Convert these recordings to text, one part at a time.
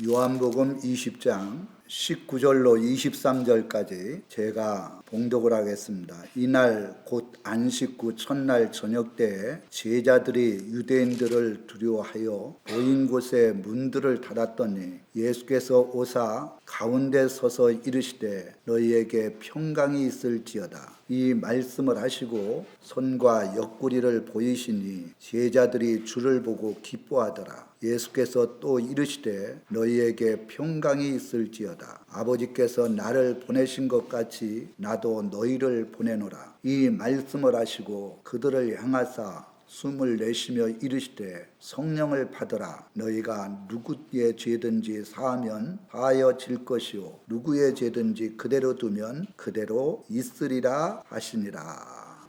요한복음 20장 19절로 23절까지 제가 봉독을 하겠습니다. 이날 곧 안식 후 첫날 저녁 때에 제자들이 유대인들을 두려워하여 보인 곳에 문들을 닫았더니 예수께서 오사 가운데 서서 이르시되 너희에게 평강이 있을지어다. 이 말씀을 하시고 손과 옆구리를 보이시니 제자들이 주를 보고 기뻐하더라. 예수께서 또 이르시되 너희에게 평강이 있을지어다. 아버지께서 나를 보내신 것 같이 나도 너희를 보내노라. 이 말씀을 하시고 그들을 향하사 숨을 내쉬며 이르시되 성령을 받으라. 너희가 누구의 죄든지 사하면 사하여질 것이요 누구의 죄든지 그대로 두면 그대로 있으리라 하시니라.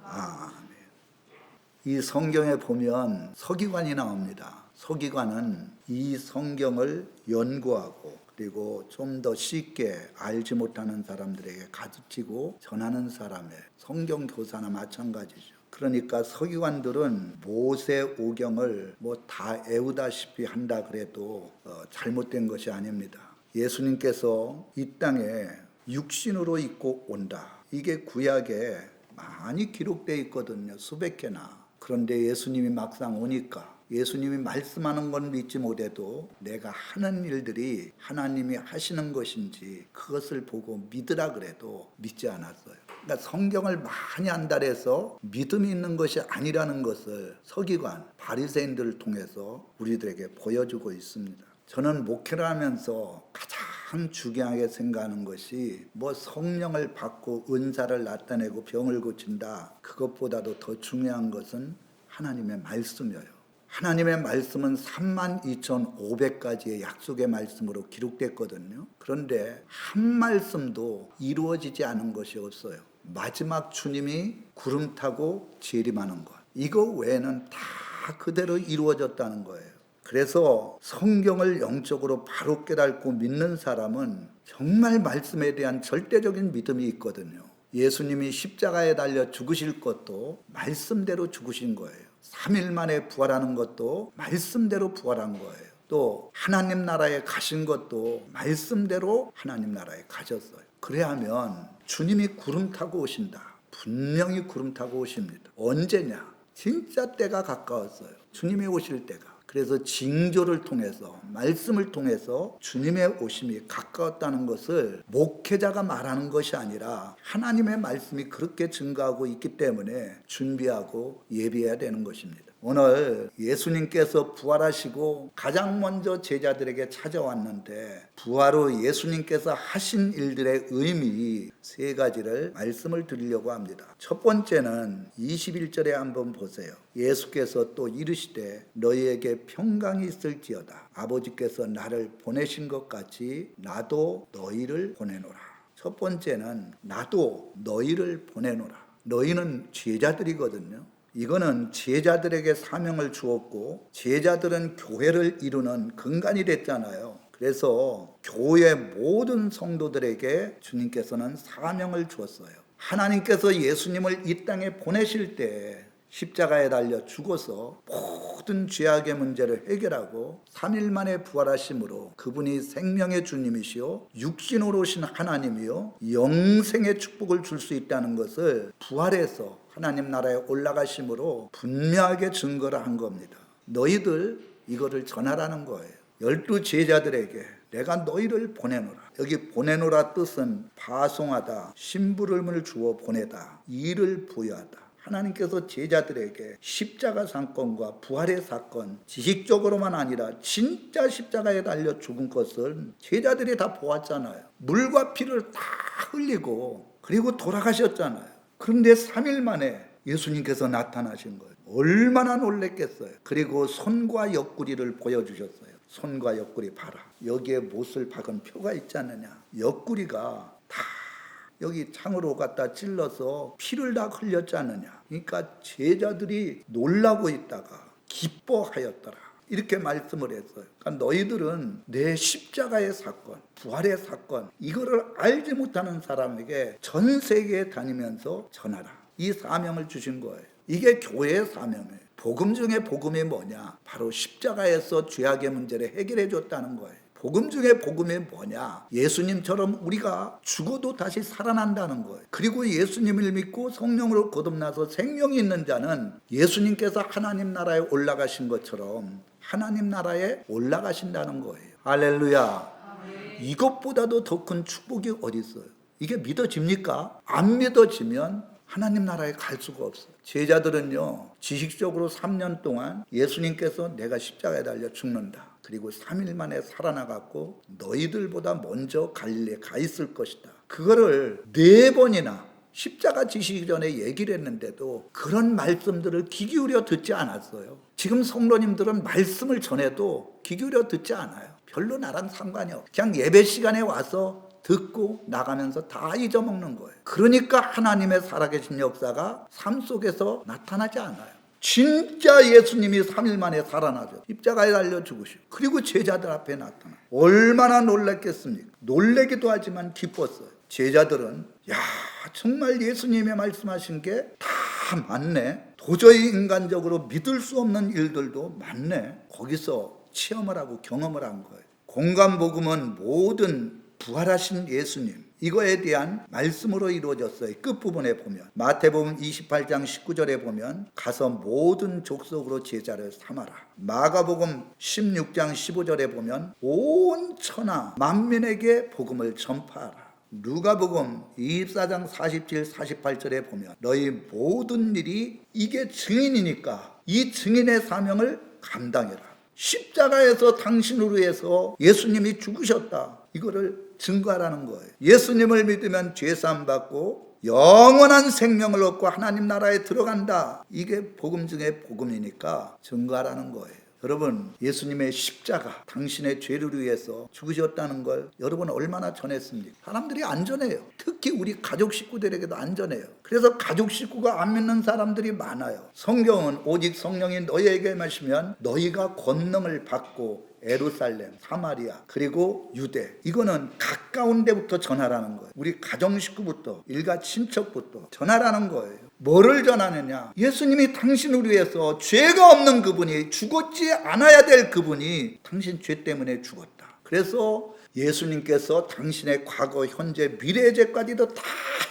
아멘. 이 성경에 보면 서기관이 나옵니다. 서기관은 이 성경을 연구하고 그리고 좀 더 쉽게 알지 못하는 사람들에게 가르치고 전하는 사람의 성경 교사나 마찬가지죠. 그러니까 서기관들은 모세오경을 다 애우다시피 한다 그래도 잘못된 것이 아닙니다. 예수님께서 이 땅에 육신으로 입고 온다. 이게 구약에 많이 기록되어 있거든요. 수백 개나. 그런데 예수님이 막상 오니까 예수님이 말씀하는 건 믿지 못해도 내가 하는 일들이 하나님이 하시는 것인지 그것을 보고 믿으라 그래도 믿지 않았어요. 그러니까 성경을 많이 안다 해서 믿음이 있는 것이 아니라는 것을 서기관, 바리새인들을 통해서 우리들에게 보여주고 있습니다. 저는 목회를 하면서 가장 중요하게 생각하는 것이 성령을 받고 은사를 나타내고 병을 고친다. 그것보다도 더 중요한 것은 하나님의 말씀이에요. 하나님의 말씀은 32,500가지의 약속의 말씀으로 기록됐거든요. 그런데 한 말씀도 이루어지지 않은 것이 없어요. 마지막 주님이 구름 타고 재림하는 것. 이거 외에는 다 그대로 이루어졌다는 거예요. 그래서 성경을 영적으로 바로 깨닫고 믿는 사람은 정말 말씀에 대한 절대적인 믿음이 있거든요. 예수님이 십자가에 달려 죽으실 것도 말씀대로 죽으신 거예요. 3일 만에 부활하는 것도 말씀대로 부활한 거예요. 또 하나님 나라에 가신 것도 말씀대로 하나님 나라에 가셨어요. 그래야 하면 주님이 구름 타고 오신다. 분명히 구름 타고 오십니다. 언제냐? 진짜 때가 가까웠어요. 주님이 오실 때가. 그래서 징조를 통해서 말씀을 통해서 주님의 오심이 가까웠다는 것을 목회자가 말하는 것이 아니라 하나님의 말씀이 그렇게 증거하고 있기 때문에 준비하고 예비해야 되는 것입니다. 오늘 예수님께서 부활하시고 가장 먼저 제자들에게 찾아왔는데 부활 후 예수님께서 하신 일들의 의미 세 가지를 말씀을 드리려고 합니다. 첫 번째는 21절에 한번 보세요. 예수께서 또 이르시되 너희에게 평강이 있을지어다. 아버지께서 나를 보내신 것 같이 나도 너희를 보내노라. 첫 번째는 나도 너희를 보내노라. 너희는 제자들이거든요. 이거는 제자들에게 사명을 주었고 제자들은 교회를 이루는 근간이 됐잖아요. 그래서 교회 모든 성도들에게 주님께서는 사명을 주었어요. 하나님께서 예수님을 이 땅에 보내실 때 십자가에 달려 죽어서 모든 죄악의 문제를 해결하고 3일 만에 부활하심으로 그분이 생명의 주님이시요 육신으로 오신 하나님이요 영생의 축복을 줄 수 있다는 것을 부활해서 하나님 나라에 올라가심으로 분명하게 증거를 한 겁니다. 너희들 이거를 전하라는 거예요. 12 제자들에게 내가 너희를 보내노라. 여기 보내노라 뜻은 파송하다, 심부름을 주어 보내다, 일을 부여하다. 하나님께서 제자들에게 십자가 사건과 부활의 사건 지식적으로만 아니라 진짜 십자가에 달려 죽은 것을 제자들이 다 보았잖아요. 물과 피를 다 흘리고 그리고 돌아가셨잖아요. 그런데 3일 만에 예수님께서 나타나신 거예요. 얼마나 놀랬겠어요. 그리고 손과 옆구리를 보여주셨어요. 손과 옆구리 봐라. 여기에 못을 박은 표가 있지 않느냐. 옆구리가 다 여기 창으로 갖다 찔러서 피를 다 흘렸지 않느냐. 그러니까 제자들이 놀라고 있다가 기뻐하였더라. 이렇게 말씀을 했어요. 그러니까 너희들은 내 십자가의 사건, 부활의 사건 이거를 알지 못하는 사람에게 전 세계에 다니면서 전하라. 이 사명을 주신 거예요. 이게 교회의 사명이에요. 복음 중에 복음이 뭐냐? 바로 십자가에서 죄악의 문제를 해결해 줬다는 거예요. 복음 중에 복음이 뭐냐? 예수님처럼 우리가 죽어도 다시 살아난다는 거예요. 그리고 예수님을 믿고 성령으로 거듭나서 생명이 있는 자는 예수님께서 하나님 나라에 올라가신 것처럼 하나님 나라에 올라가신다는 거예요. 할렐루야. 이것보다도 더 큰 축복이 어디 있어요? 이게 믿어집니까? 안 믿어지면 하나님 나라에 갈 수가 없어요. 제자들은요, 지식적으로 3년 동안 예수님께서 내가 십자가에 달려 죽는다, 그리고 3일 만에 살아나갔고 너희들보다 먼저 갈릴리에 가 있을 것이다, 그거를 4번이나 십자가 지시기 전에 얘기를 했는데도 그런 말씀들을 귀 기울여 듣지 않았어요. 지금 성도님들은 말씀을 전해도 귀 기울여 듣지 않아요. 별로 나랑 상관이 없어. 그냥 예배 시간에 와서 듣고 나가면서 다 잊어먹는 거예요. 그러니까 하나님의 살아계신 역사가 삶 속에서 나타나지 않아요. 진짜 예수님이 3일 만에 살아나죠. 십자가에 달려 죽으시고, 그리고 제자들 앞에 나타나요. 얼마나 놀랐겠습니까? 놀라기도 하지만 기뻤어요. 제자들은 야, 정말 예수님이 말씀하신 게 다 맞네. 도저히 인간적으로 믿을 수 없는 일들도 많네. 거기서 체험을 하고 경험을 한 거예요. 공간복음은 모든 부활하신 예수님, 이거에 대한 말씀으로 이루어졌어요. 끝부분에 보면 마태복음 28장 19절에 보면 가서 모든 족속으로 제자를 삼아라. 마가복음 16장 15절에 보면 온 천하 만민에게 복음을 전파하라. 누가복음 24장 47, 48절에 보면 너희 모든 일이 이게 증인이니까 이 증인의 사명을 감당해라. 십자가에서 당신을 위해서 예수님이 죽으셨다, 이거를 증거하라는 거예요. 예수님을 믿으면 죄사함 받고 영원한 생명을 얻고 하나님 나라에 들어간다, 이게 복음 중에 복음이니까 증거하라는 거예요. 여러분, 예수님의 십자가, 당신의 죄를 위해서 죽으셨다는 걸 여러분 얼마나 전했습니까? 사람들이 안 전해요. 특히 우리 가족 식구들에게도 안 전해요. 그래서 가족 식구가 안 믿는 사람들이 많아요. 성경은 오직 성령이 너희에게 마시면 너희가 권능을 받고 예루살렘, 사마리아, 그리고 유대, 이거는 가까운 데부터 전하라는 거예요. 우리 가정 식구부터, 일가 친척부터 전하라는 거예요. 뭐를 전하느냐? 예수님이 당신을 위해서, 죄가 없는 그분이, 죽었지 않아야 될 그분이 당신 죄 때문에 죽었다. 그래서 예수님께서 당신의 과거, 현재, 미래의 죄까지도 다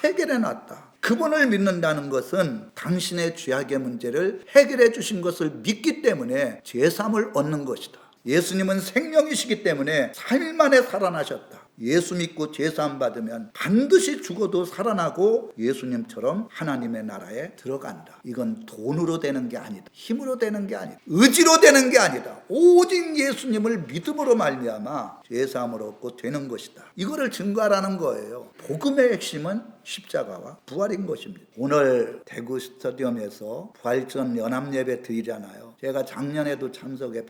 해결해 놨다. 그분을 믿는다는 것은 당신의 죄악의 문제를 해결해 주신 것을 믿기 때문에 죄사함을 얻는 것이다. 예수님은 생명이시기 때문에 3일 만에 살아나셨다. 예수 믿고 죄사함 받으면 반드시 죽어도 살아나고 예수님처럼 하나님의 나라에 들어간다. 이건 돈으로 되는 게 아니다. 힘으로 되는 게 아니다. 의지로 되는 게 아니다. 오직 예수님을 믿음으로 말미암아 죄사함을 얻고 되는 것이다. 이거를 증거하라는 거예요. 복음의 핵심은 십자가와 부활인 것입니다. 오늘 대구 스타디움에서 부활전 연합예배 드리잖아요. 제가 작년에도 참석해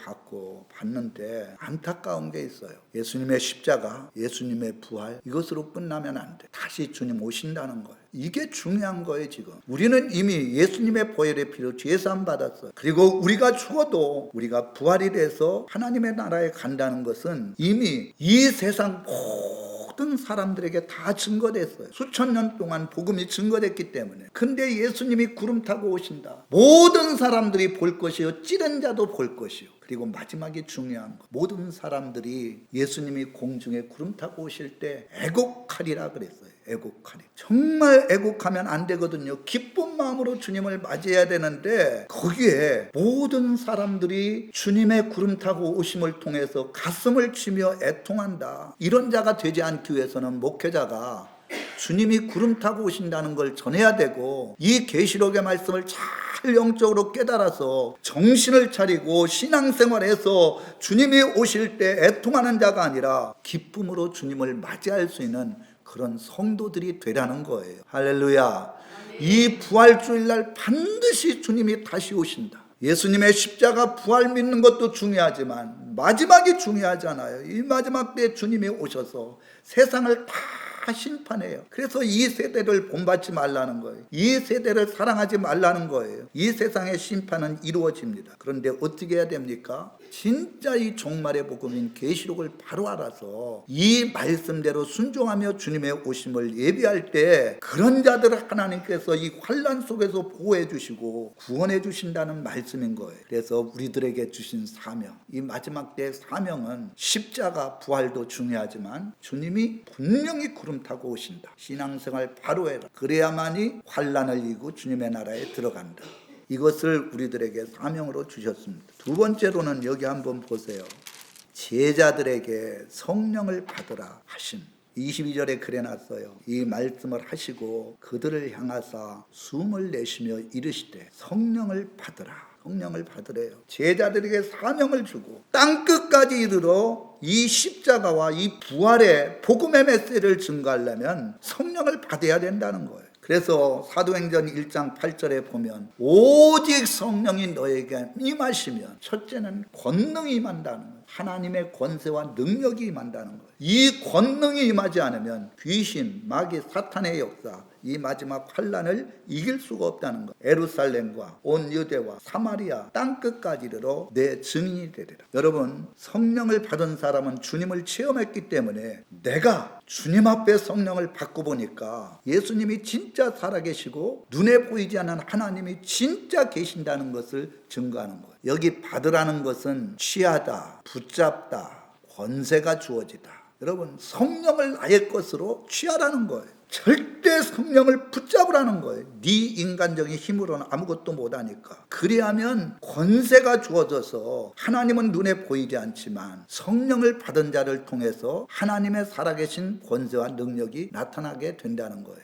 봤는데 안타까운 게 있어요. 예수님의 십자가, 예수님의 부활, 이것으로 끝나면 안 돼. 다시 주님 오신다는 거예요. 이게 중요한 거예요. 지금 우리는 이미 예수님의 보혈의 피로 죄사함 받았어요. 그리고 우리가 죽어도 우리가 부활이 돼서 하나님의 나라에 간다는 것은 이미 이 세상 모든 사람들에게 다 증거됐어요. 수천 년 동안 복음이 증거됐기 때문에. 근데 예수님이 구름 타고 오신다. 모든 사람들이 볼 것이요, 찌른 자도 볼 것이요. 그리고 마지막에 중요한 거, 모든 사람들이 예수님이 공중에 구름 타고 오실 때 애곡하리라 그랬어요. 애곡하리. 정말 애곡하면 안 되거든요. 기쁜 마음으로 주님을 맞이해야 되는데 거기에 모든 사람들이 주님의 구름 타고 오심을 통해서 가슴을 치며 애통한다. 이런 자가 되지 않기 위해서는 목회자가 주님이 구름 타고 오신다는 걸 전해야 되고, 이 계시록의 말씀을 잘 영적으로 깨달아서 정신을 차리고 신앙생활에서 주님이 오실 때 애통하는 자가 아니라 기쁨으로 주님을 맞이할 수 있는 그런 성도들이 되라는 거예요. 할렐루야. 이 부활주일날 반드시 주님이 다시 오신다. 예수님의 십자가 부활 믿는 것도 중요하지만 마지막이 중요하잖아요. 이 마지막 때 주님이 오셔서 세상을 다 다 심판해요. 그래서 이 세대를 본받지 말라는 거예요. 이 세대를 사랑하지 말라는 거예요. 이 세상의 심판은 이루어집니다. 그런데 어떻게 해야 됩니까? 진짜 이 종말의 복음인 계시록을 바로 알아서 이 말씀대로 순종하며 주님의 오심을 예비할 때 그런 자들을 하나님께서 이 환난 속에서 보호해 주시고 구원해 주신다는 말씀인 거예요. 그래서 우리들에게 주신 사명, 이 마지막 때의 사명은 십자가 부활도 중요하지만 주님이 분명히 구름 타고 오신다. 신앙생활 바로 해라. 그래야만이 환난을 이기고 주님의 나라에 들어간다. 이것을 우리들에게 사명으로 주셨습니다. 두 번째로는 여기 한번 보세요. 제자들에게 성령을 받으라 하심. 22절에 그래놨어요. 이 말씀을 하시고 그들을 향하사 숨을 내쉬며 이르시되 성령을 받으라. 성령을 받으래요. 제자들에게 사명을 주고 땅끝까지 이르러 이 십자가와 이 부활의 복음의 메시지를 증거하려면 성령을 받아야 된다는 거예요. 그래서 사도행전 1장 8절에 보면 오직 성령이 너에게 임하시면, 첫째는 권능이 임한다는 거예요. 하나님의 권세와 능력이 임한다는 거예요. 이 권능이 임하지 않으면 귀신, 마귀, 사탄의 역사, 이 마지막 환난을 이길 수가 없다는 것. 예루살렘과 온 유대와 사마리아 땅끝까지 이르러 내 증인이 되리라. 여러분, 성령을 받은 사람은 주님을 체험했기 때문에 내가 주님 앞에 성령을 받고 보니까 예수님이 진짜 살아계시고 눈에 보이지 않는 하나님이 진짜 계신다는 것을 증거하는 거예요. 여기 받으라는 것은 취하다, 붙잡다, 권세가 주어지다. 여러분, 성령을 나의 것으로 취하라는 거예요. 절대 성령을 붙잡으라는 거예요. 네 인간적인 힘으로는 아무것도 못하니까. 그리하면 권세가 주어져서 하나님은 눈에 보이지 않지만 성령을 받은 자를 통해서 하나님의 살아계신 권세와 능력이 나타나게 된다는 거예요.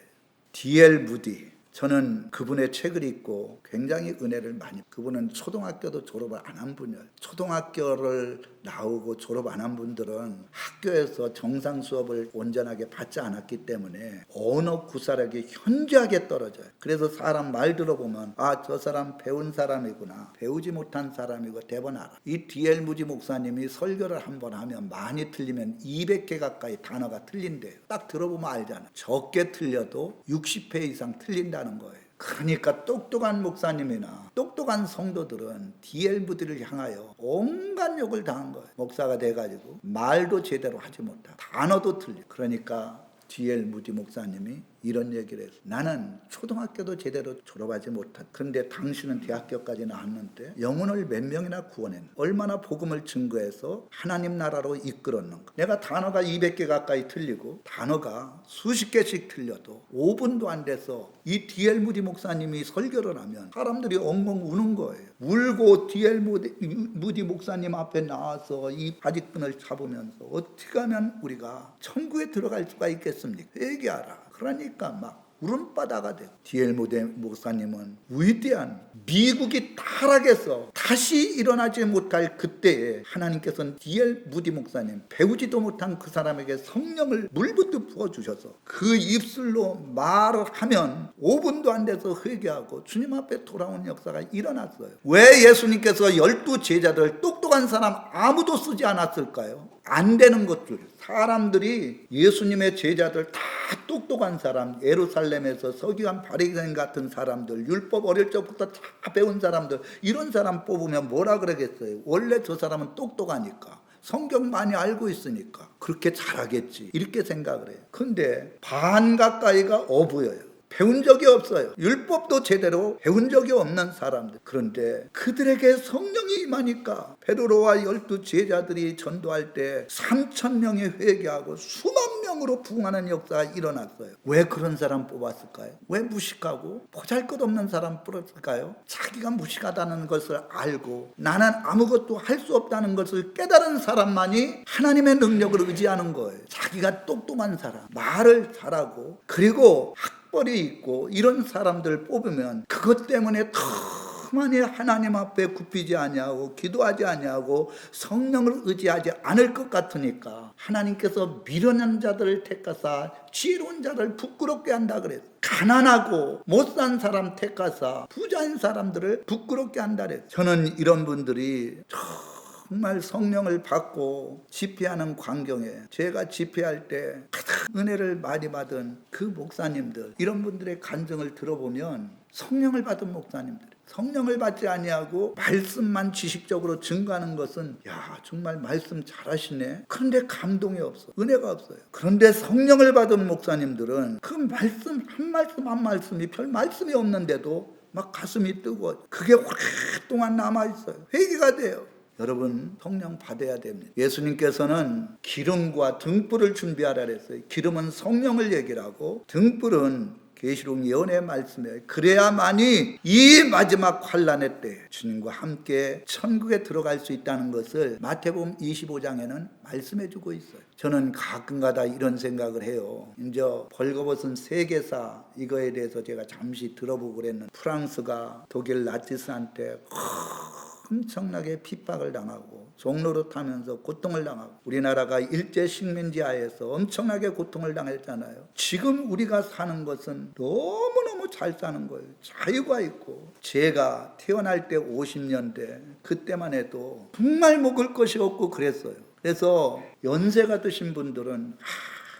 D.L. 무디, 저는 그분의 책을 읽고 굉장히 은혜를 많이, 그분은 초등학교도 졸업을 안 한 분이에요. 초등학교를 나오고 졸업 안 한 분들은 학교에서 정상 수업을 온전하게 받지 않았기 때문에 언어 구사력이 현저하게 떨어져요. 그래서 사람 말 들어보면 아, 저 사람 배운 사람이구나, 배우지 못한 사람이고 대번 알아. 이 D.L. 무디 목사님이 설교를 한번 하면 많이 틀리면 200개 가까이 단어가 틀린대요. 딱 들어보면 알잖아. 적게 틀려도 60회 이상 틀린다는 거예요. 그러니까 똑똑한 목사님이나 똑똑한 성도들은 D.L. 무디를 향하여 온갖 욕을 당한 거예요. 목사가 돼가지고 말도 제대로 하지 못하고 단어도 틀려. 그러니까 D.L. 무디 목사님이 이런 얘기를 했어요. 나는 초등학교도 제대로 졸업하지 못한, 그런데 당신은 대학교까지 나왔는데 영혼을 몇 명이나 구원했는가, 얼마나 복음을 증거해서 하나님 나라로 이끌었는가. 내가 단어가 200개 가까이 틀리고 단어가 수십 개씩 틀려도 5분도 안 돼서 이 D.L. 무디 목사님이 설교를 하면 사람들이 엉엉 우는 거예요. 울고 D.L. 무디 목사님 앞에 나와서 이 바지끈을 잡으면서 어떻게 하면 우리가 천국에 들어갈 수가 있겠습니까? 얘기하라. 그러니까 막 울음바다가 되고, D.L. 무디 목사님은 위대한 미국이 타락해서 다시 일어나지 못할 그때에 하나님께서는 D.L. 무디 목사님, 배우지도 못한 그 사람에게 성령을 물부터 부어주셔서 그 입술로 말을 하면 5분도 안 돼서 회개하고 주님 앞에 돌아온 역사가 일어났어요. 왜 예수님께서 12 제자들 똑똑한 사람 아무도 쓰지 않았을까요? 안 되는 것들. 사람들이 예수님의 제자들 다 똑똑한 사람, 예루살렘에서 서기관 바리새인 같은 사람들, 율법 어릴 적부터 다 배운 사람들, 이런 사람 뽑으면 뭐라 그러겠어요? 원래 저 사람은 똑똑하니까, 성경 많이 알고 있으니까 그렇게 잘하겠지, 이렇게 생각을 해요. 근데 반 가까이가 어부예요. 배운 적이 없어요. 율법도 제대로 배운 적이 없는 사람들. 그런데 그들에게 성령이 임하니까 베드로와 12 제자들이 전도할 때 3,000명이 회개하고 수만 명으로 부흥하는 역사가 일어났어요. 왜 그런 사람 뽑았을까요? 왜 무식하고 보잘것없는 사람 뽑았을까요? 자기가 무식하다는 것을 알고 나는 아무것도 할 수 없다는 것을 깨달은 사람만이 하나님의 능력을 의지하는 거예요. 자기가 똑똑한 사람, 말을 잘하고 그리고 학벌이 있고 이런 사람들 뽑으면 그것 때문에 더 많이 하나님 앞에 굽히지 아니하고 기도하지 아니하고 성령을 의지하지 않을 것 같으니까 하나님께서 미련한 자들을 택하사 지혜로운 자를 부끄럽게 한다 그랬어요. 가난하고 못 산 사람 택하사 부자인 사람들을 부끄럽게 한다 그랬어요. 저는 이런 분들이 정말 성령을 받고 집회하는 광경에 제가 집회할 때 가장 은혜를 많이 받은 그 목사님들, 이런 분들의 간증을 들어보면 성령을 받은 목사님들, 성령을 받지 아니하고 말씀만 지식적으로 증거하는 것은 야 정말 말씀 잘하시네, 그런데 감동이 없어, 은혜가 없어요. 그런데 성령을 받은 목사님들은 그 말씀 한 말씀 한 말씀이 별 말씀이 없는데도 막 가슴이 뜨거워, 그게 오랫동안 남아있어요. 회개가 돼요. 여러분 성령 받아야 됩니다. 예수님께서는 기름과 등불을 준비하라 그랬어요. 기름은 성령을 얘기를 하고 등불은 계시록 예언의 말씀에, 그래야만이 이 마지막 환난의 때 주님과 함께 천국에 들어갈 수 있다는 것을 마태복음 25장에는 말씀해 주고 있어요. 저는 가끔가다 이런 생각을 해요. 이제 벌거벗은 세계사 이거에 대해서 제가 잠시 들어보고 그랬는데, 프랑스가 독일 나치스한테 엄청나게 핍박을 당하고 종로로 타면서 고통을 당하고, 우리나라가 일제 식민지 하에서 엄청나게 고통을 당했잖아요. 지금 우리가 사는 것은 너무너무 잘 사는 거예요. 자유가 있고. 제가 태어날 때 50년대 그때만 해도 정말 먹을 것이 없고 그랬어요. 그래서 연세가 드신 분들은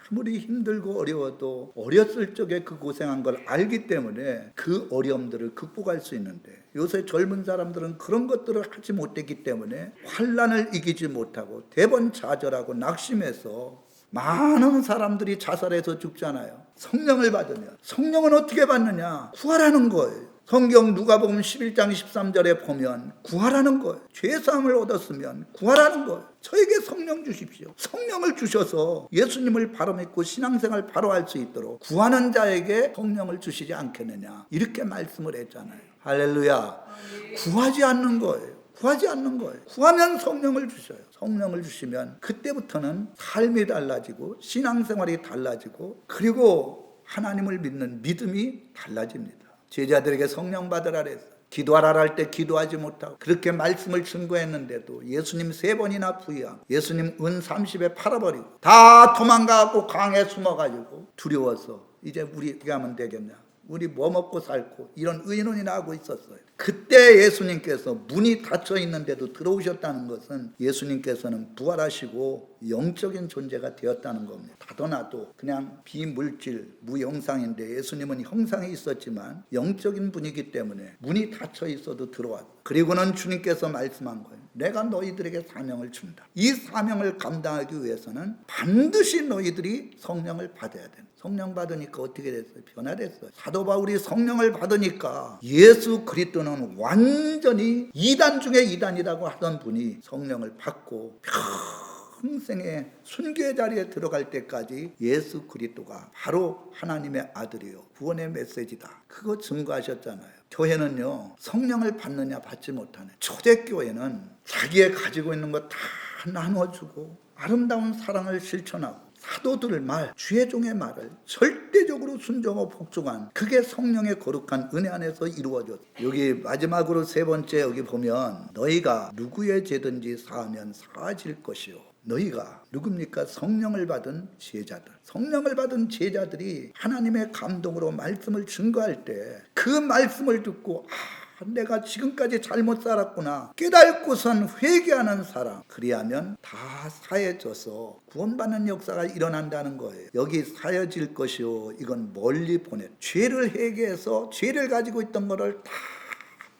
아무리 힘들고 어려워도 어렸을 적에 그 고생한 걸 알기 때문에 그 어려움들을 극복할 수 있는데, 요새 젊은 사람들은 그런 것들을 하지 못했기 때문에 환난을 이기지 못하고 대번 좌절하고 낙심해서 많은 사람들이 자살해서 죽잖아요. 성령을 받으면, 성령은 어떻게 받느냐? 구하라는 거예요. 성경 누가복음 11장 13절에 보면 구하라는 거예요. 죄사함을 얻었으면 구하라는 거예요. 저에게 성령 주십시오. 성령을 주셔서 예수님을 바로 믿고 신앙생활 바로 할 수 있도록 구하는 자에게 성령을 주시지 않겠느냐, 이렇게 말씀을 했잖아요. 할렐루야. 구하지 않는 거예요. 구하지 않는 거예요. 구하면 성령을 주셔요. 성령을 주시면 그때부터는 삶이 달라지고 신앙생활이 달라지고, 그리고 하나님을 믿는 믿음이 달라집니다. 제자들에게 성령 받으라 그랬어요. 기도하라 할 때 기도하지 못하고 그렇게 말씀을 증거했는데도 예수님 3번이나 부인하고 예수님 은 30에 팔아버리고 다 도망가고 강에 숨어가지고 두려워서 이제 우리 어떻게 하면 되겠냐, 우리 뭐 먹고 살고, 이런 의논이 나고 있었어요. 그때 예수님께서 문이 닫혀 있는데도 들어오셨다는 것은 예수님께서는 부활하시고 영적인 존재가 되었다는 겁니다. 닫아놔도 그냥 비물질 무형상인데 예수님은 형상이 있었지만 영적인 분이기 때문에 문이 닫혀 있어도 들어왔고, 그리고는 주님께서 말씀한 거예요. 내가 너희들에게 사명을 준다. 이 사명을 감당하기 위해서는 반드시 너희들이 성령을 받아야 된다. 성령 받으니까 어떻게 됐어요? 변화됐어요. 사도 바울이 성령을 받으니까 예수 그리스도는 완전히 2단 중에 2단이라고 하던 분이 성령을 받고 평생의 순교의 자리에 들어갈 때까지 예수 그리스도가 바로 하나님의 아들이요 구원의 메시지다, 그거 증거하셨잖아요. 교회는요 성령을 받느냐 받지 못하네. 초대교회는 자기의 가지고 있는 거 다 나눠주고 아름다운 사랑을 실천하고 사도들의 말, 주의 종의 말을 절대적으로 순종하고 복종한, 그게 성령의 거룩한 은혜 안에서 이루어졌어요. 여기 마지막으로 3번째 여기 보면 너희가 누구의 죄든지 사하면 사하질 것이요. 너희가 누굽니까? 성령을 받은 제자들. 성령을 받은 제자들이 하나님의 감동으로 말씀을 증거할 때 그 말씀을 듣고 내가 지금까지 잘못 살았구나 깨닫고선 회개하는 사람, 그리하면 다 사해져서 구원받는 역사가 일어난다는 거예요. 여기 사해질 것이요, 이건 멀리 보내, 죄를 회개해서 죄를 가지고 있던 거를 다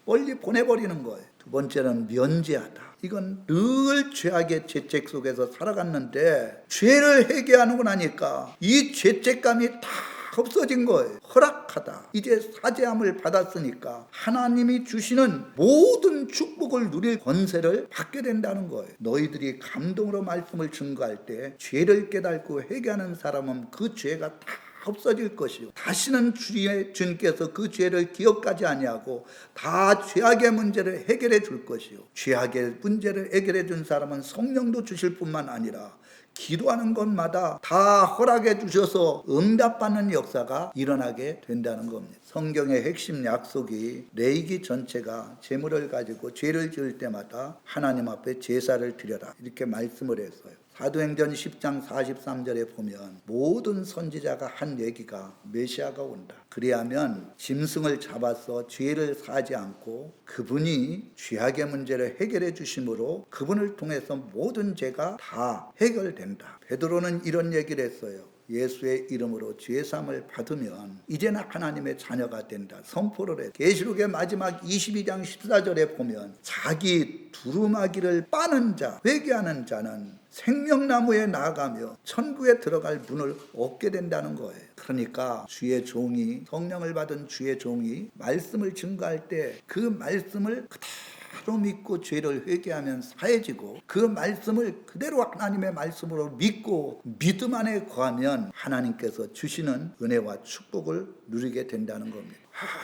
멀리 보내버리는 거예요. 2번째는 면제하다. 이건 늘 죄악의 죄책 속에서 살아갔는데 죄를 회개하고 나니까 이 죄책감이 다 없어진 거예요. 허락하다. 이제 사죄함을 받았으니까 하나님이 주시는 모든 축복을 누릴 권세를 받게 된다는 거예요. 너희들이 감동으로 말씀을 증거할 때 죄를 깨닫고 회개하는 사람은 그 죄가 다 없어질 것이요, 다시는 주님께서 그 죄를 기억하지 아니하고 다 죄악의 문제를 해결해 줄 것이요, 죄악의 문제를 해결해 준 사람은 성령도 주실 뿐만 아니라 기도하는 것마다 다 허락해 주셔서 응답받는 역사가 일어나게 된다는 겁니다. 성경의 핵심 약속이 레위기 전체가 제물을 가지고 죄를 지을 때마다 하나님 앞에 제사를 드려라, 이렇게 말씀을 했어요. 사도행전 10장 43절에 보면 모든 선지자가 한 얘기가 메시아가 온다. 그리하면 짐승을 잡아서 죄를 사지 않고 그분이 죄악의 문제를 해결해 주심으로 그분을 통해서 모든 죄가 다 해결된다. 베드로는 이런 얘기를 했어요. 예수의 이름으로 죄사함을 받으면 이제는 하나님의 자녀가 된다. 선포를 해. 계시록의 마지막 22장 14절에 보면 자기 두루마기를 빠는 자, 회개하는 자는 생명나무에 나아가며 천국에 들어갈 문을 얻게 된다는 거예요. 그러니까 주의 종이, 성령을 받은 주의 종이 말씀을 증거할 때 그 말씀을 그대로 믿고 죄를 회개하면 사해지고, 그 말씀을 그대로 하나님의 말씀으로 믿고 믿음 안에 거하면 하나님께서 주시는 은혜와 축복을 누리게 된다는 겁니다.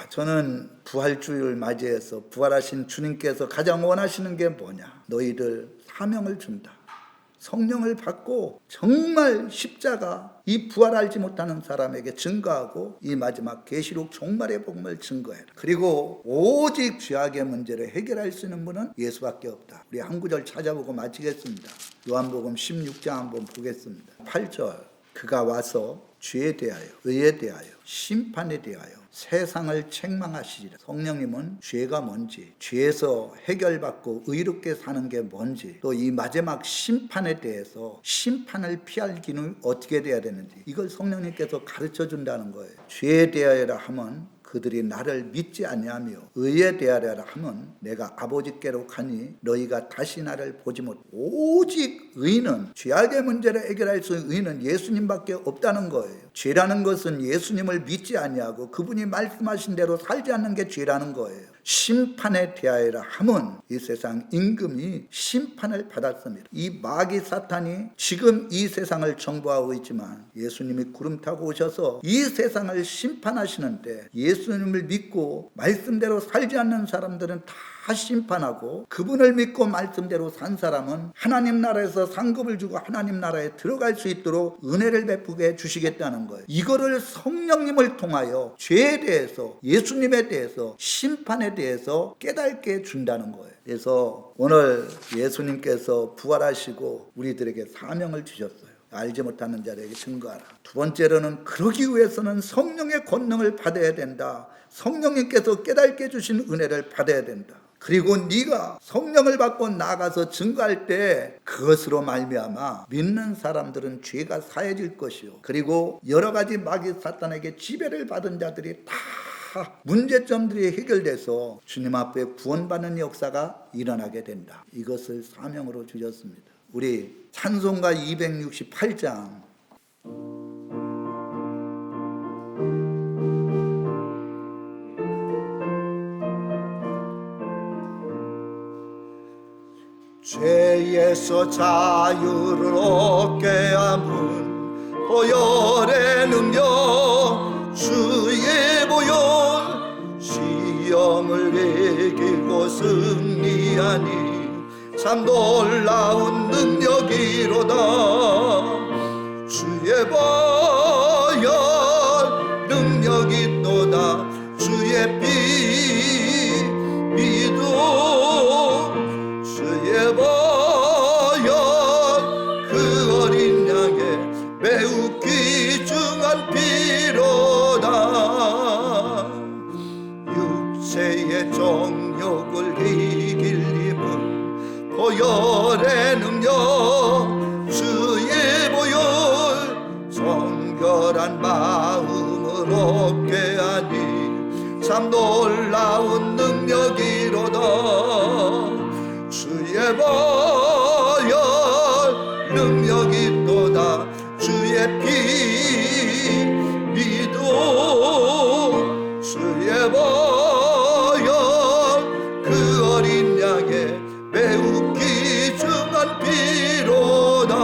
저는 부활주의를 맞이해서 부활하신 주님께서 가장 원하시는 게 뭐냐? 너희들 사명을 준다. 성령을 받고 정말 십자가, 이 부활 알지 못하는 사람에게 증거하고 이 마지막 계시록 종말의 복음을 증거해라. 그리고 오직 죄악의 문제를 해결할 수 있는 분은 예수밖에 없다. 우리 한 구절 찾아보고 마치겠습니다. 요한복음 16장 한번 보겠습니다. 8절, 그가 와서 죄에 대하여, 의에 대하여, 심판에 대하여 세상을 책망하시리라. 성령님은 죄가 뭔지, 죄에서 해결받고 의롭게 사는 게 뭔지, 또 이 마지막 심판에 대해서 심판을 피할 길은 어떻게 돼야 되는지, 이걸 성령님께서 가르쳐 준다는 거예요. 죄에 대하여라 하면 그들이 나를 믿지 아니하며, 의에 대하여라 하면 내가 아버지께로 가니 너희가 다시 나를 보지 못. 오직 의는, 죄악의 문제를 해결할 수 있는 의는 예수님밖에 없다는 거예요. 죄라는 것은 예수님을 믿지 아니하고 그분이 말씀하신 대로 살지 않는 게 죄라는 거예요. 심판에 대하여라 함은 이 세상 임금이 심판을 받았습니다. 이 마귀 사탄이 지금 이 세상을 정부하고 있지만 예수님이 구름 타고 오셔서 이 세상을 심판하시는데, 예수님을 믿고 말씀대로 살지 않는 사람들은 다 심판하고, 그분을 믿고 말씀대로 산 사람은 하나님 나라에서 상급을 주고 하나님 나라에 들어갈 수 있도록 은혜를 베푸게 해주시겠다는 거예요. 이거를 성령님을 통하여 죄에 대해서, 예수님에 대해서, 심판에 대해서 깨닫게 준다는 거예요. 그래서 오늘 예수님께서 부활하시고 우리들에게 사명을 주셨어요. 알지 못하는 자에게 증거하라. 두 번째로는 그러기 위해서는 성령의 권능을 받아야 된다. 성령님께서 깨닫게 주신 은혜를 받아야 된다. 그리고 네가 성령을 받고 나가서 증거할 때 그것으로 말미암아 믿는 사람들은 죄가 사해질 것이요, 그리고 여러 가지 마귀 사탄에게 지배를 받은 자들이 다 문제점들이 해결돼서 주님 앞에 구원받는 역사가 일어나게 된다. 이것을 사명으로 주셨습니다. 우리 찬송가 268장 죄에서 자유를 얻게 함은 보혈의 능력, 주의 보혈, 시험을 이기고 승리하니 참 놀라운 능력이로다. 주의 보혈 능력이 또다. 주의 피 믿음, 주의 보혈 그 어린 양의 매우 귀중한 피로다. 육체의 정욕을 이길 힘은 보혈의 능력, 주의 보혈 정결한 마음을 얻게 하니 참 놀라운 능력이로다. 주의 보혈 능력이 또다. 주의 피 믿음, 주의 보혈 그 어린 양의 매우 귀중한 피로다.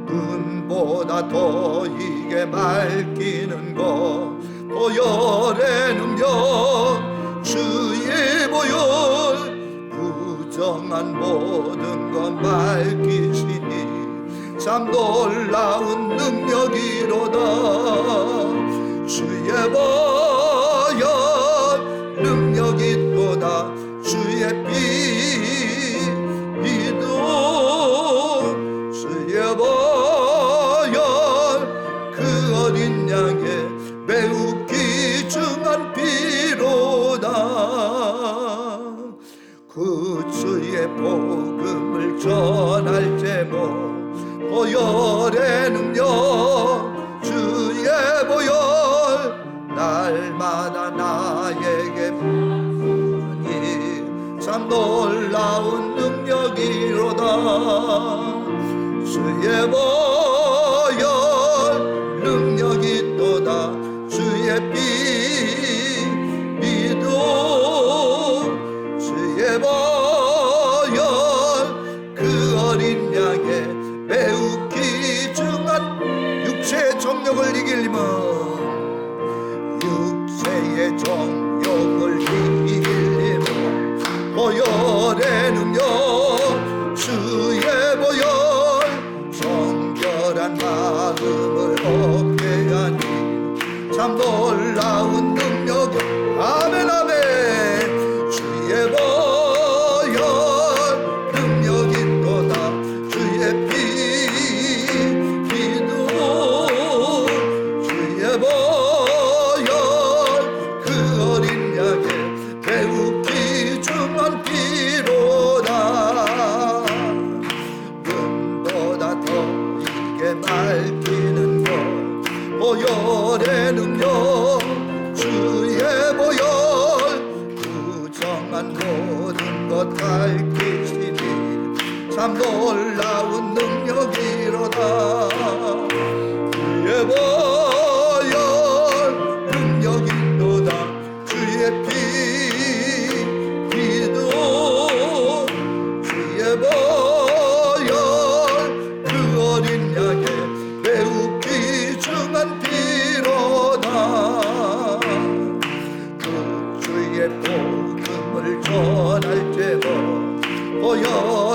눈보다 더 이게 맑기는 것 보혈의 능력, 주의 보혈 부정한 모든 것 밝히시니 참 놀라운 능력이로다. 주의 보혈 능력이 또다. 주의 피 믿음, 그 주의 복음을 전할 제목 보혈의 능력 주의 보혈 날마다 나에게 부으니 참 놀라운 능력이로다 주의 보혈 능력이 또다 주의 피 믿음 주의 보혈 그 어린 양의 매우 귀중한 육체의 정욕을 이기려면 육체의 정욕을 이기려면 보혈의 능력 주의 보혈 정결한 마음을 얻게 하니 참 놀라운 능력 아멘 아멘 주의 보혈 능력이 또다 주의 피 기도 주의 보혈 그 어린 양의 매우 귀중한 피로다 눈보다 더 이게 맑히는 것 보혈의 능력 주의 보혈 부정한 모든 것 밝히시니 참 놀라운 능력이로다 주의 보혈 능력이 또다 주의 피 기도 주의 보혈 그 어린 양의 매우 귀중한 피로다 그 주의 복음을 전할 제목 보혈